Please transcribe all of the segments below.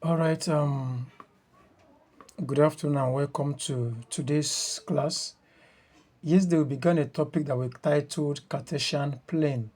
All right, good afternoon and welcome to today's class. Yesterday we began a topic that we titled Cartesian plane.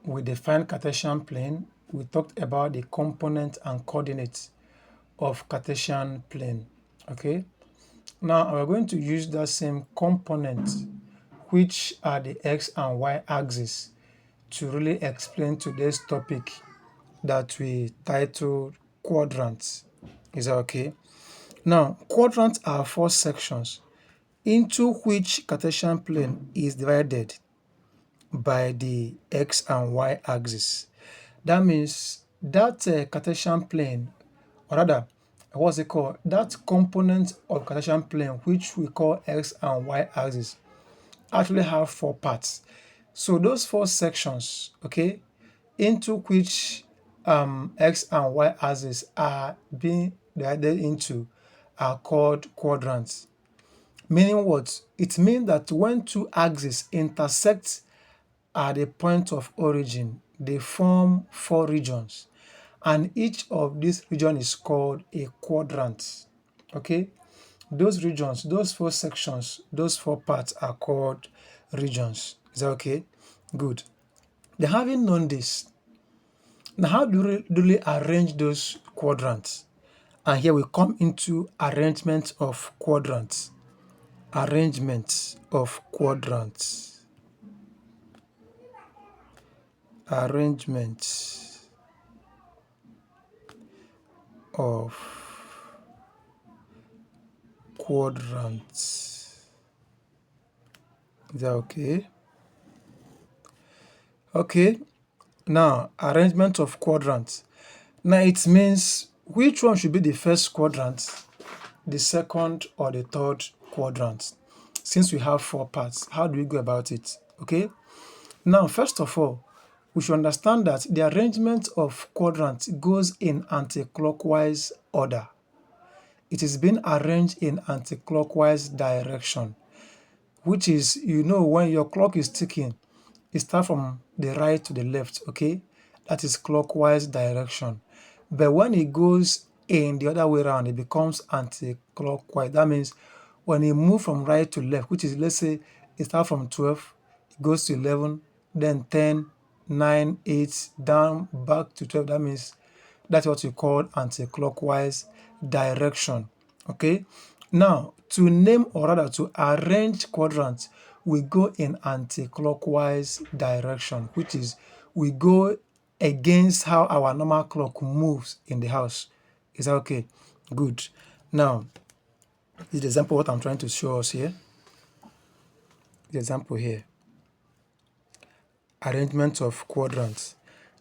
We defined Cartesian plane. We talked about the component and coordinates of Cartesian plane. Okay, now we're going to use that same component, which are the x and y axis, to really explain today's topic that we titled Quadrants. Is that okay? Now, quadrants are four sections into which Cartesian plane is divided by the x and y axis. That means that Cartesian plane, or rather, what's it called? That component of Cartesian plane, which we call x and y axis, actually have four parts. So those four sections, okay, into which x and y axis are being divided into are called quadrants. Meaning what? It means that when two axes intersect at the point of origin, they form four regions, and each of these regions is called a quadrant. Okay? Those regions, those four sections, those four parts are called regions. Is that okay? Good. Then having known this, now how do we arrange those quadrants? And here we come into arrangement of quadrants. Arrangement of quadrants. Arrangement of quadrants. Is that okay? Okay. Now, arrangement of quadrants. Now, it means which one should be the first quadrant, the second, or the third quadrant. Since we have four parts, how do we go about it? Okay. Now, first of all, we should understand that the arrangement of quadrants goes in anti-clockwise order. It is being arranged in anti-clockwise direction, which is, when your clock is ticking, it starts from the right to the left, okay? That is clockwise direction. But when it goes in the other way around, it becomes anti-clockwise. That means when it moves from right to left, which is, let's say, it starts from 12, it goes to 11, then 10, 9, 8, down, back to 12. That means that's what we call anti-clockwise direction. Okay. Now, to name or rather to arrange quadrants, we go in anti-clockwise direction, which is we go against how our normal clock moves in the house. Is that okay? Good. Now, this is the example what I'm trying to show us here. The example here. Arrangement of quadrants.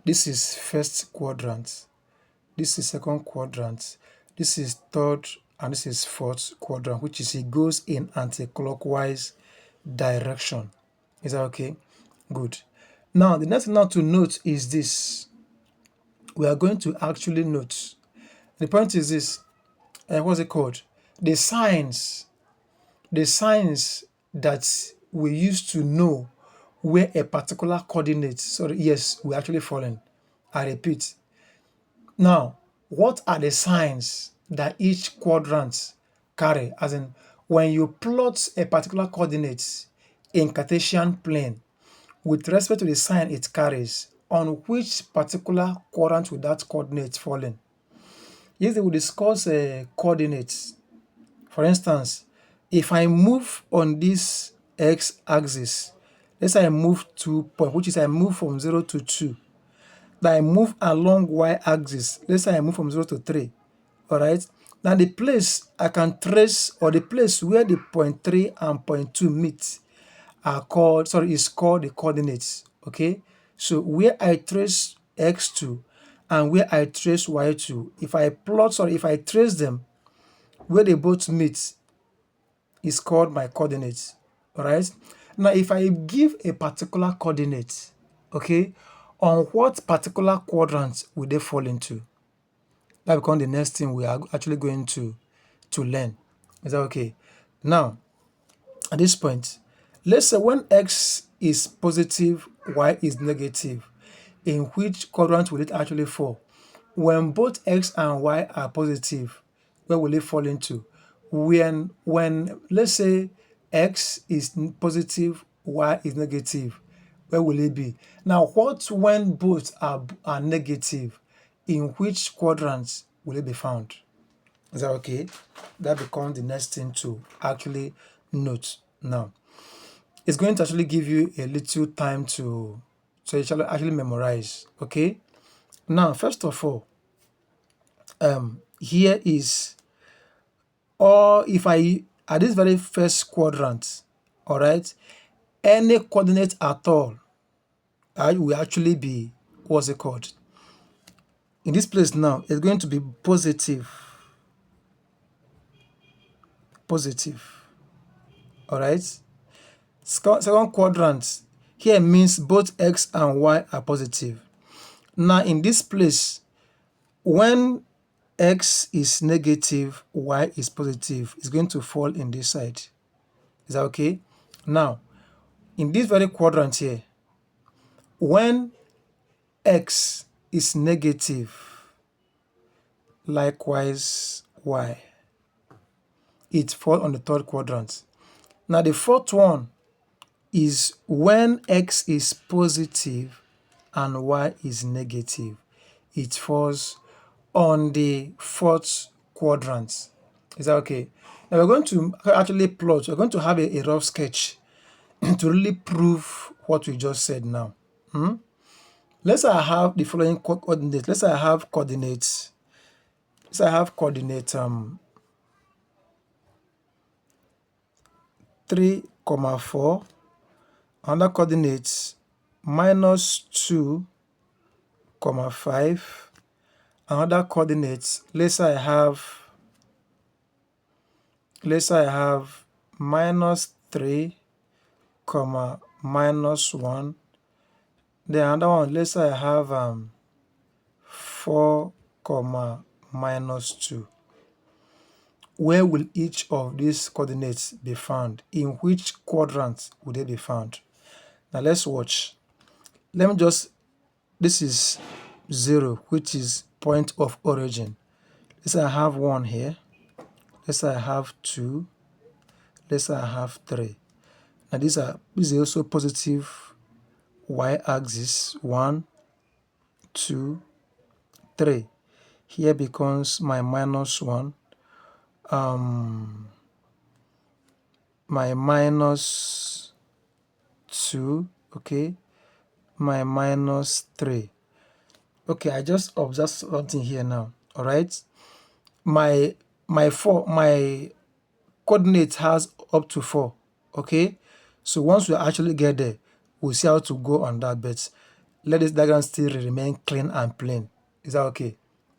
This is first quadrant. This is second quadrant. This is third, and this is fourth quadrant, which is it goes in anti-clockwise direction. Is that okay? Good. Now, the next thing now to note is this. We are going to actually note. The point is this. What's it called? The signs that we use to know where a particular coordinate, we actually fallen. I repeat. Now, what are the signs that each quadrant carry? As in, when you plot a particular coordinate in Cartesian plane, with respect to the sign it carries, on which particular quadrant will that coordinate fall in? Yes, they will discuss coordinates. For instance, if I move on this x-axis, let's say I move 2 points, which is I move from 0 to 2. That I move along y-axis, let's say I move from 0 to 3. All right. Now the place I can trace, or the place where the point 3 and point 2 meet, is called the coordinates. Okay. So where I trace x2 and where I trace y2, if I trace them, where they both meet is called my coordinates. All right. Now, if I give a particular coordinate, okay, on what particular quadrant will they fall into? That becomes the next thing we are actually going to learn. Is that okay? Now, at this point, let's say when x is positive, y is negative, in which quadrant will it actually fall? when both x and y are positive, where will it fall into? When let's say x is positive, y is negative, where will it be? Now, what when both are negative? In which quadrants will it be found? Is that okay? That becomes the next thing to actually note. Now, it's going to actually give you a little time to actually memorize. Okay. Now, first of all, here is, or if I at this very first quadrant, all right, any coordinate at all, I will actually be, what's it called? In this place now, it's going to be positive, positive, all right. Second quadrant here means both x and y are positive. Now in this place, when x is negative, y is positive, it's going to fall in this side. Is that okay? Now, in this very quadrant here, when x is negative, likewise y, it falls on the third quadrant. Now the fourth one is when x is positive and y is negative, it falls on the fourth quadrant. Is that okay? Now we're going to actually plot, we're going to have a rough sketch to really prove what we just said now. Let's say I have the following coordinates. Let's say I have coordinates. Let's say I have coordinate 3, 4. Another coordinates -2, 5. Another coordinates, let's say I have -3, -1. Then another one, let's say I have 4, -2. Where will each of these coordinates be found? In which quadrant would they be found? Now let's watch. Let me just, this is 0, which is point of origin. Let's say I have 1 here. Let's say I have 2. Let's say I have 3. Now this is also positive y-axis. 1, 2, 3. Here becomes my -1, my -2, okay, my -3. Okay, I just observed something here now. All right, my coordinate has up to 4. Okay, so once we actually get there, we'll see how to go on that, but let this diagram still remain clean and plain. Is that okay?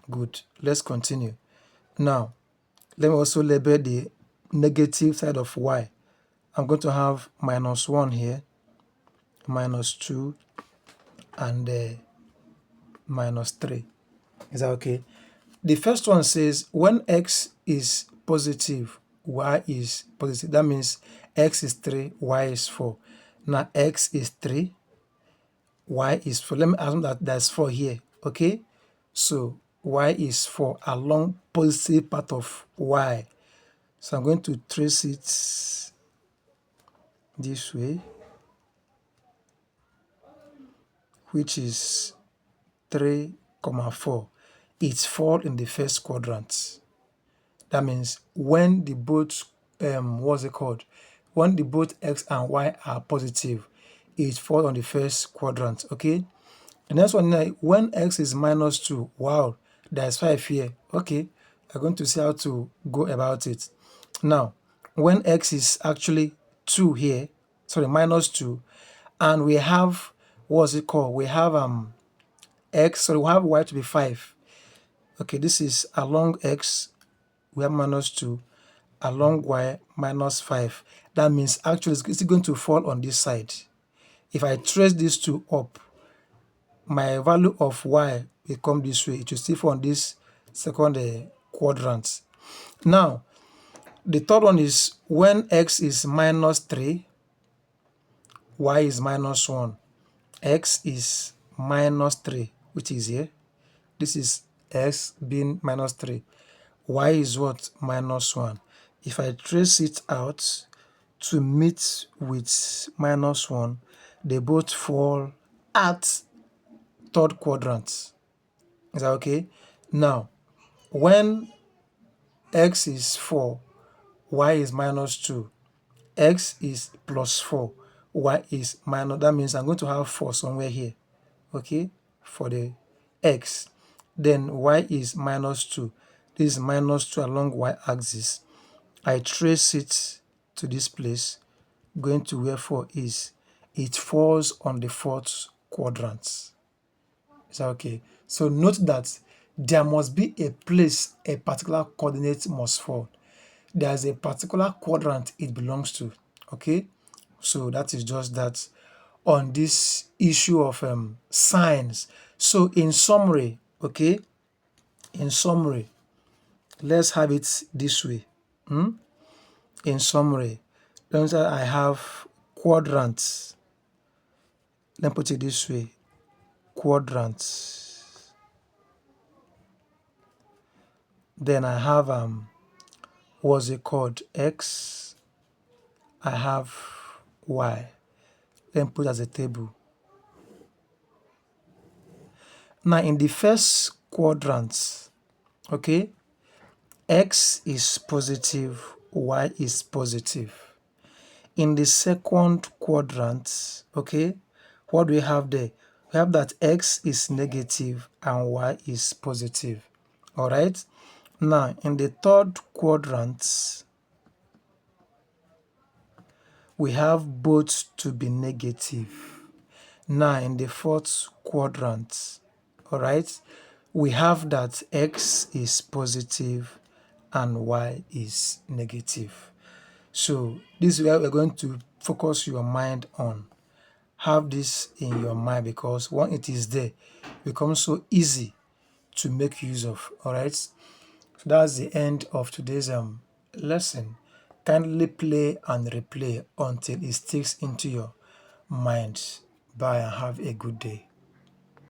Good. Let's continue. Now, let me also label the negative side of y. I'm going to have -1 here, -2, and -3. Is that okay? The first one says when x is positive, y is positive. That means x is 3, y is 4. Now x is 3, y is 4. Let me assume that there's 4 here. Okay? So y is 4 along positive part of y. So I'm going to trace it this way, which is 3, 4. It's fall in the first quadrant. That means when the both what's it called? When the both x and y are positive, it falls on the first quadrant. Okay. The next one, when x is -2, wow, there's 5 here. Okay, I'm going to see how to go about it. Now, when x is actually 2 here, sorry, -2, and we have, what's it called? We have x, sorry, we have y to be 5. Okay, this is along x, we have -2, along y, -5. That means actually it's going to fall on this side. If I trace these two up, my value of y will come this way. It will still fall on this second quadrant. Now, the third one is when x is -3, y is -1. X is -3, which is here. This is x being minus 3, y is what? Minus 1. If I trace it out to meet with minus 1, they both fall at third quadrant. Is that okay? Now, when x is 4, y is minus 2, x is plus 4, y is minus, that means I'm going to have 4 somewhere here, okay, for the x. Then y is minus 2. This is minus 2 along y-axis. I trace it to this place, going to where 4 is. It falls on the fourth quadrant. Is that okay? So note that there must be a place a particular coordinate must fall. There's a particular quadrant it belongs to. Okay? So that is just that on this issue of signs. So in summary, okay, in summary, let's have it this way. In summary, let me say I have quadrants. Let me put it this way: quadrants. Then I have what's it called? X. I have y. Then put as a table. Now in the first quadrant, okay, x is positive, y is positive. In the second quadrant, okay, what do we have there? We have that x is negative and y is positive. All right. Now in the third quadrant, we have both to be negative. Now in the fourth quadrant, all right, we have that x is positive and y is negative. So this is where we're going to focus your mind on. Have this in your mind, because when it is there, it becomes so easy to make use of. All right. So that's the end of today's lesson. Kindly play and replay until it sticks into your mind. Bye and have a good day.